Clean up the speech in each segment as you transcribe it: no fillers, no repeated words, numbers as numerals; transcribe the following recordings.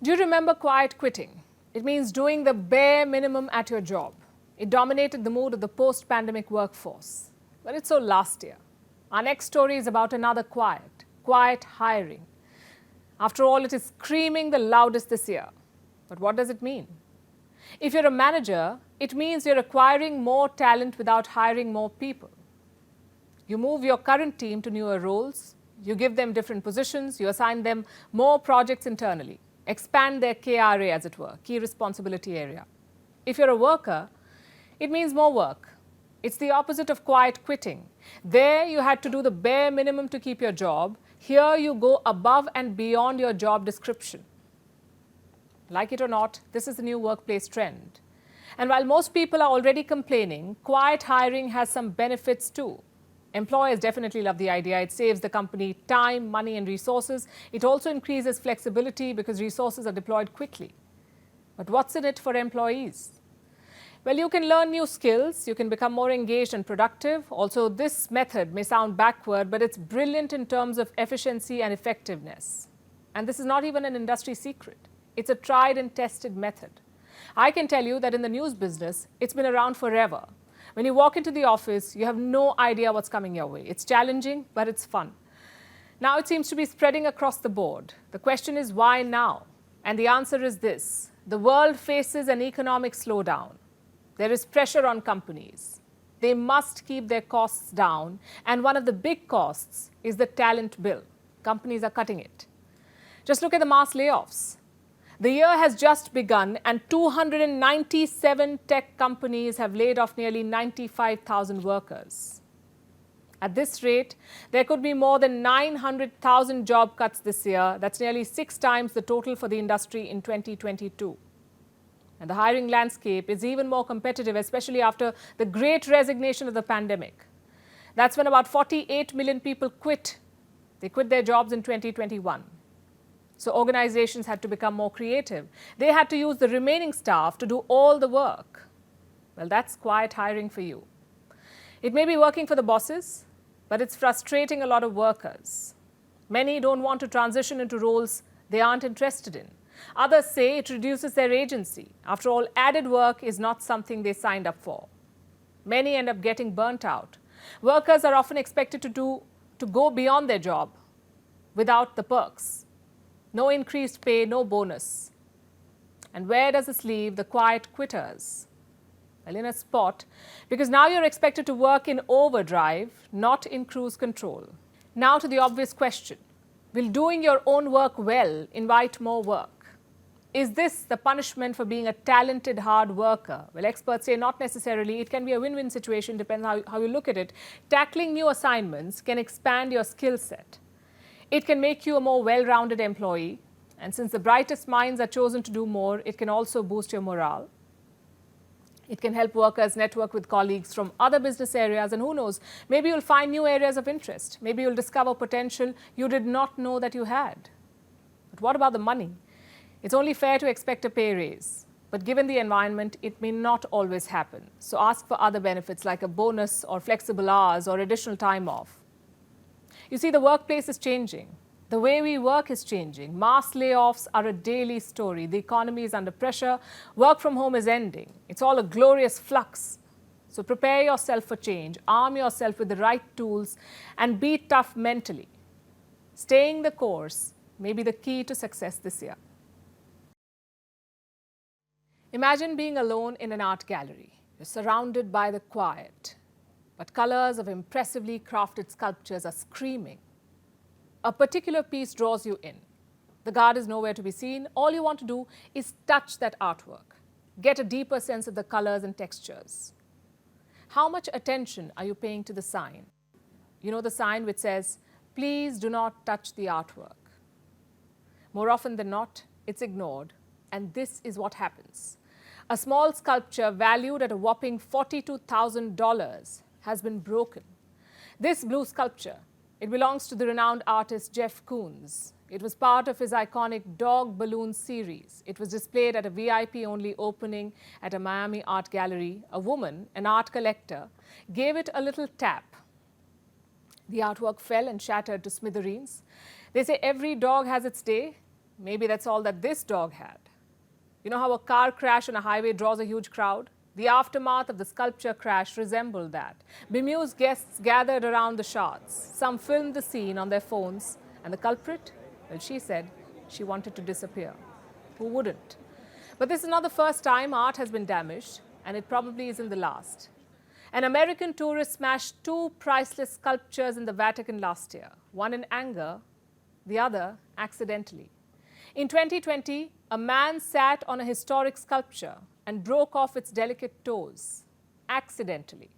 Do you remember quiet quitting? It means doing the bare minimum at your job. It dominated the mood of the post-pandemic workforce. But it's so last year. Our next story is about another quiet hiring. After all, it is screaming the loudest this year. But what does it mean? If you're a manager, it means you're acquiring more talent without hiring more people. You move your current team to newer roles, you give them different positions, you assign them more projects internally, expand their KRA, as it were, key responsibility area. If you're a worker, it means more work. It's the opposite of quiet quitting. There, you had to do the bare minimum to keep your job. Here, you go above and beyond your job description. Like it or not, this is the new workplace trend. And while most people are already complaining, quiet hiring has some benefits too. Employers definitely love the idea. It saves the company time, money, and resources. It also increases flexibility because resources are deployed quickly. But what's in it for employees? Well, you can learn new skills, you can become more engaged and productive. Also, this method may sound backward, but it's brilliant in terms of efficiency and effectiveness. And this is not even an industry secret. It's a tried and tested method. I can tell you that in the news business, it's been around forever. When you walk into the office, you have no idea what's coming your way. It's challenging, but it's fun. Now it seems to be spreading across the board. The question is, why now? And the answer is this: the world faces an economic slowdown. There is pressure on companies. They must keep their costs down, and one of the big costs is the talent bill. Companies are cutting it. Just look at the mass layoffs. The year has just begun, and 297 tech companies have laid off nearly 95,000 workers. At this rate, there could be more than 900,000 job cuts this year. That's nearly 6 times the total for the industry in 2022. And the hiring landscape is even more competitive, especially after the great resignation of the pandemic. That's when about 48 million people quit. They quit their jobs in 2021. So organizations had to become more creative. They had to use the remaining staff to do all the work. Well, that's quiet hiring for you. It may be working for the bosses, but it's frustrating a lot of workers. Many don't want to transition into roles they aren't interested in. Others say it reduces their agency. After all, added work is not something they signed up for. Many end up getting burnt out. Workers are often expected to go beyond their job without the perks. No increased pay, no bonus. And where does this leave the quiet quitters? Well, in a spot, because now you're expected to work in overdrive, not in cruise control. Now to the obvious question: will doing your own work well invite more work? Is this the punishment for being a talented hard worker? Well, experts say not necessarily. It can be a win-win situation, depends how you look at it. Tackling new assignments can expand your skill set. It can make you a more well-rounded employee. And since the brightest minds are chosen to do more, it can also boost your morale. It can help workers network with colleagues from other business areas. And who knows, maybe you'll find new areas of interest. Maybe you'll discover potential you did not know that you had. But what about the money? It's only fair to expect a pay raise. But given the environment, it may not always happen. So ask for other benefits like a bonus or flexible hours or additional time off. You see, the workplace is changing. The way we work is changing. Mass layoffs are a daily story. The economy is under pressure. Work from home is ending. It's all a glorious flux. So prepare yourself for change. Arm yourself with the right tools and be tough mentally. Staying the course may be the key to success this year. Imagine being alone in an art gallery. You're surrounded by the quiet, but colors of impressively crafted sculptures are screaming. A particular piece draws you in. The guard is nowhere to be seen. All you want to do is touch that artwork, get a deeper sense of the colors and textures. How much attention are you paying to the sign? You know, the sign which says, "Please do not touch the artwork." More often than not, it's ignored, and this is what happens. A small sculpture valued at a whopping $42,000 has been broken. This blue sculpture, it belongs to the renowned artist Jeff Koons. It was part of his iconic Dog Balloon series. It was displayed at a VIP-only opening at a Miami art gallery. A woman, an art collector, gave it a little tap. The artwork fell and shattered to smithereens. They say every dog has its day. Maybe that's all that this dog had. You know how a car crash on a highway draws a huge crowd? The aftermath of the sculpture crash resembled that. Bemused guests gathered around the shards. Some filmed the scene on their phones. And the culprit? Well, she said she wanted to disappear. Who wouldn't? But this is not the first time art has been damaged, and it probably isn't the last. An American tourist smashed two priceless sculptures in the Vatican last year, one in anger, the other accidentally. In 2020, a man sat on a historic sculpture and broke off its delicate toes, accidentally.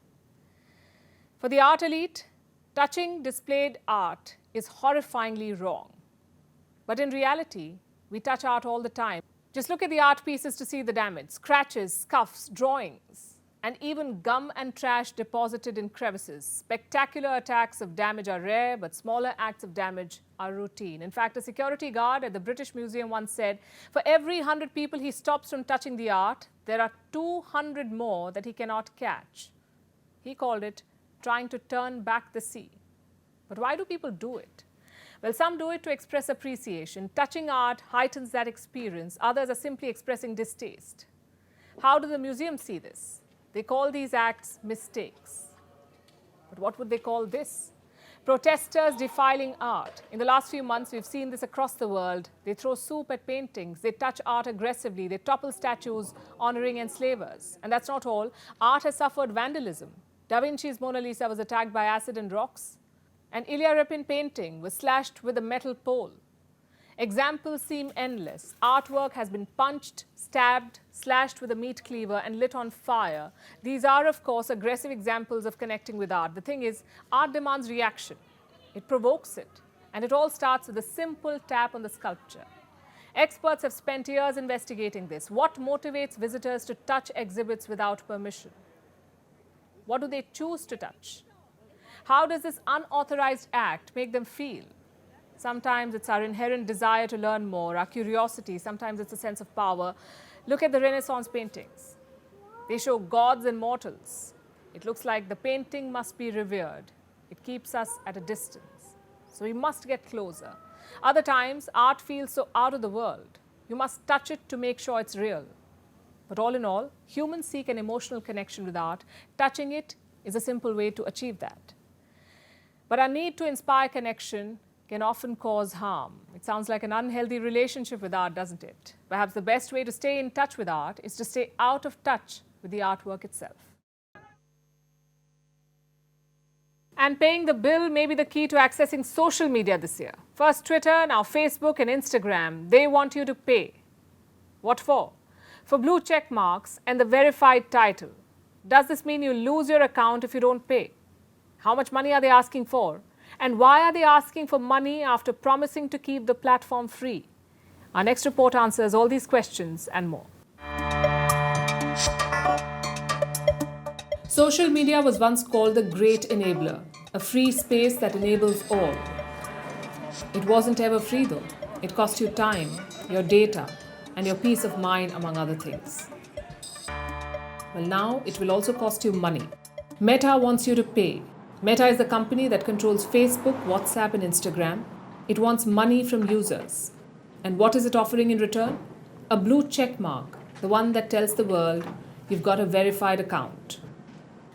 For the art elite, touching displayed art is horrifyingly wrong. But in reality, we touch art all the time. Just look at the art pieces to see the damage, scratches, scuffs, drawings, and even gum and trash deposited in crevices. Spectacular attacks of damage are rare, but smaller acts of damage are routine. In fact, a security guard at the British Museum once said, for every 100 people he stops from touching the art, there are 200 more that he cannot catch. He called it trying to turn back the sea. But why do people do it? Well, some do it to express appreciation. Touching art heightens that experience. Others are simply expressing distaste. How do the museums see this? They call these acts mistakes. But what would they call this? Protesters defiling art. In the last few months, we've seen this across the world. They throw soup at paintings. They touch art aggressively. They topple statues honoring enslavers. And that's not all. Art has suffered vandalism. Da Vinci's Mona Lisa was attacked by acid and rocks. An Ilya Repin painting was slashed with a metal pole. Examples seem endless. Artwork has been punched, stabbed, slashed with a meat cleaver and lit on fire. These are, of course, aggressive examples of connecting with art. The thing is, art demands reaction. It provokes it. And it all starts with a simple tap on the sculpture. Experts have spent years investigating this. What motivates visitors to touch exhibits without permission? What do they choose to touch? How does this unauthorized act make them feel? Sometimes it's our inherent desire to learn more, our curiosity. Sometimes it's a sense of power. Look at the Renaissance paintings. They show gods and mortals. It looks like the painting must be revered. It keeps us at a distance. So we must get closer. Other times, art feels so out of the world. You must touch it to make sure it's real. But all in all, humans seek an emotional connection with art. Touching it is a simple way to achieve that. But our need to inspire connection can often cause harm. It sounds like an unhealthy relationship with art, doesn't it? Perhaps the best way to stay in touch with art is to stay out of touch with the artwork itself. And paying the bill may be the key to accessing social media this year. First Twitter, now Facebook and Instagram. They want you to pay. What for? For blue check marks and the verified title. Does this mean you lose your account if you don't pay? How much money are they asking for? And why are they asking for money after promising to keep the platform free? Our next report answers all these questions and more. Social media was once called the great enabler, a free space that enables all. It wasn't ever free though. It cost you time, your data, and your peace of mind, among other things. Well, now it will also cost you money. Meta wants you to pay. Meta is the company that controls Facebook, WhatsApp, and Instagram. It wants money from users. And what is it offering in return? A blue check mark, the one that tells the world you've got a verified account.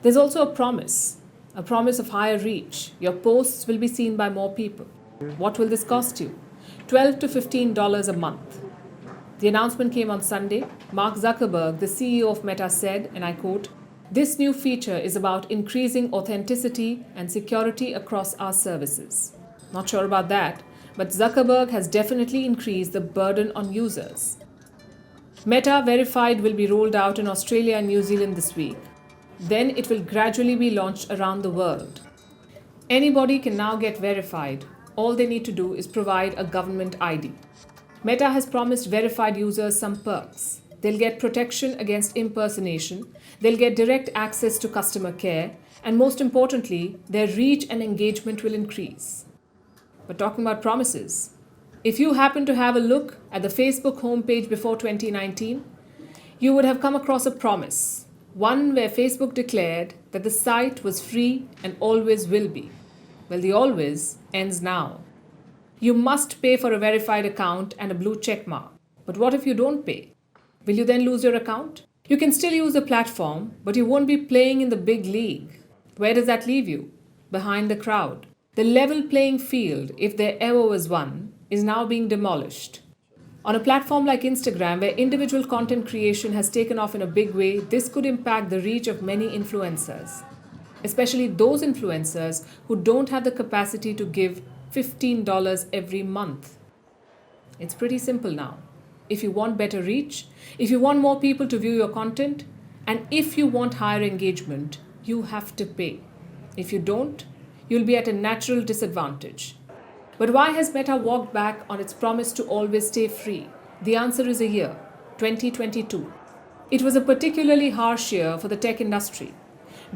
There's also a promise of higher reach. Your posts will be seen by more people. What will this cost you? $12 to $15 a month. The announcement came on Sunday. Mark Zuckerberg, the CEO of Meta, said, and I quote, "This new feature is about increasing authenticity and security across our services." Not sure about that, but Zuckerberg has definitely increased the burden on users. Meta Verified will be rolled out in Australia and New Zealand this week. Then it will gradually be launched around the world. Anybody can now get verified. All they need to do is provide a government ID. Meta has promised verified users some perks. They'll get protection against impersonation, they'll get direct access to customer care, and most importantly, their reach and engagement will increase. But talking about promises, if you happen to have a look at the Facebook homepage before 2019, you would have come across a promise, one where Facebook declared that the site was free and always will be. Well, the always ends now. You must pay for a verified account and a blue check mark. But what if you don't pay? Will you then lose your account? You can still use the platform, but you won't be playing in the big league. Where does that leave you? Behind the crowd. The level playing field, if there ever was one, is now being demolished. On a platform like Instagram, where individual content creation has taken off in a big way, this could impact the reach of many influencers, especially those influencers who don't have the capacity to give $15 every month. It's pretty simple now. If you want better reach, if you want more people to view your content, and if you want higher engagement, you have to pay. If you don't, you'll be at a natural disadvantage. But why has Meta walked back on its promise to always stay free? The answer is a year, 2022. It was a particularly harsh year for the tech industry.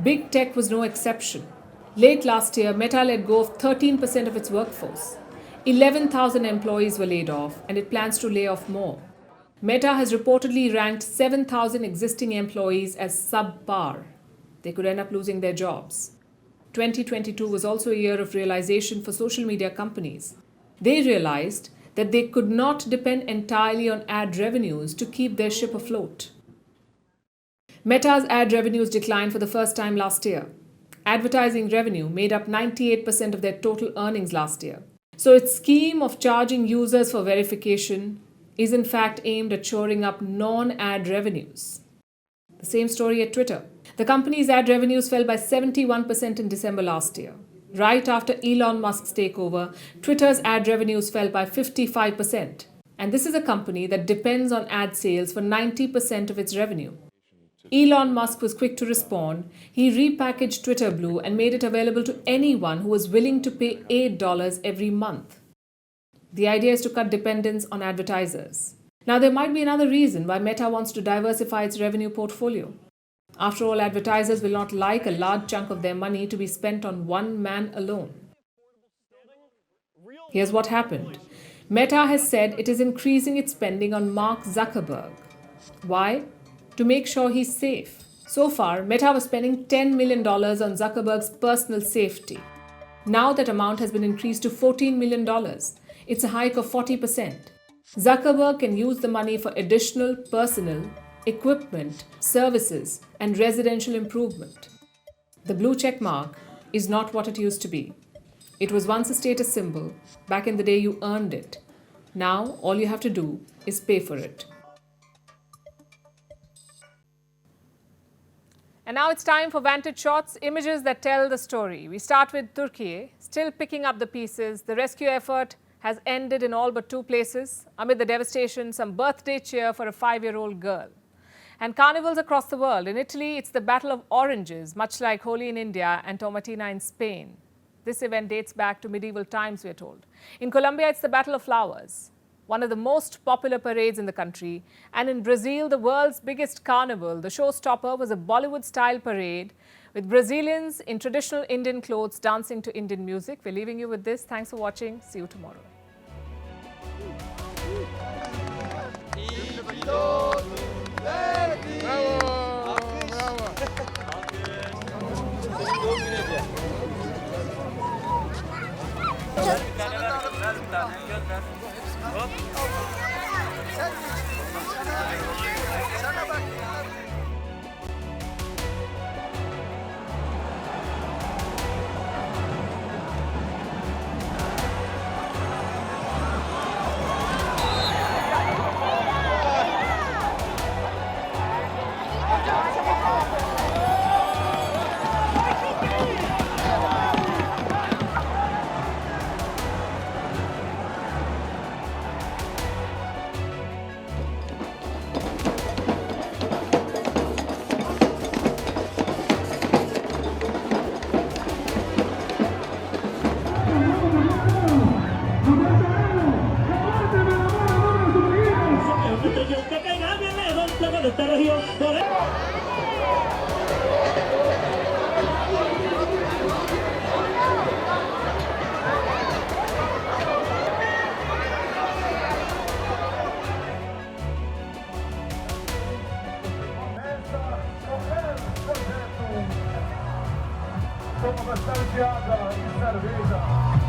Big tech was no exception. Late last year, Meta let go of 13% of its workforce. 11,000 employees were laid off, and it plans to lay off more. Meta has reportedly ranked 7,000 existing employees as subpar. They could end up losing their jobs. 2022 was also a year of realization for social media companies. They realized that they could not depend entirely on ad revenues to keep their ship afloat. Meta's ad revenues declined for the first time last year. Advertising revenue made up 98% of their total earnings last year. So its scheme of charging users for verification is in fact aimed at shoring up non-ad revenues. The same story at Twitter. The company's ad revenues fell by 71% in December last year. Right after Elon Musk's takeover, Twitter's ad revenues fell by 55%. And this is a company that depends on ad sales for 90% of its revenue. Elon Musk was quick to respond. He repackaged Twitter Blue and made it available to anyone who was willing to pay $8 every month. The idea is to cut dependence on advertisers. Now, there might be another reason why Meta wants to diversify its revenue portfolio. After all, advertisers will not like a large chunk of their money to be spent on one man alone. Here's what happened. Meta has said it is increasing its spending on Mark Zuckerberg. Why? To make sure he's safe. So far, Meta was spending $10 million on Zuckerberg's personal safety. Now that amount has been increased to $14 million. It's a hike of 40%. Zuckerberg can use the money for additional personal, equipment, services, and residential improvement. The blue check mark is not what it used to be. It was once a status symbol. Back in the day, you earned it. Now, all you have to do is pay for it. And now it's time for Vantage Shots, images that tell the story. We start with Turkey, still picking up the pieces. The rescue effort has ended in all but 2 places. Amid the devastation, some birthday cheer for a 5-year-old girl. And carnivals across the world. In Italy, it's the Battle of Oranges, much like Holi in India and Tomatina in Spain. This event dates back to medieval times, we're told. In Colombia, it's the Battle of Flowers, one of the most popular parades in the country. And in Brazil, the world's biggest carnival, the showstopper was a Bollywood-style parade with Brazilians in traditional Indian clothes dancing to Indian music. We're leaving you with this. Thanks for watching. See you tomorrow. Toma bastante água e cerveja.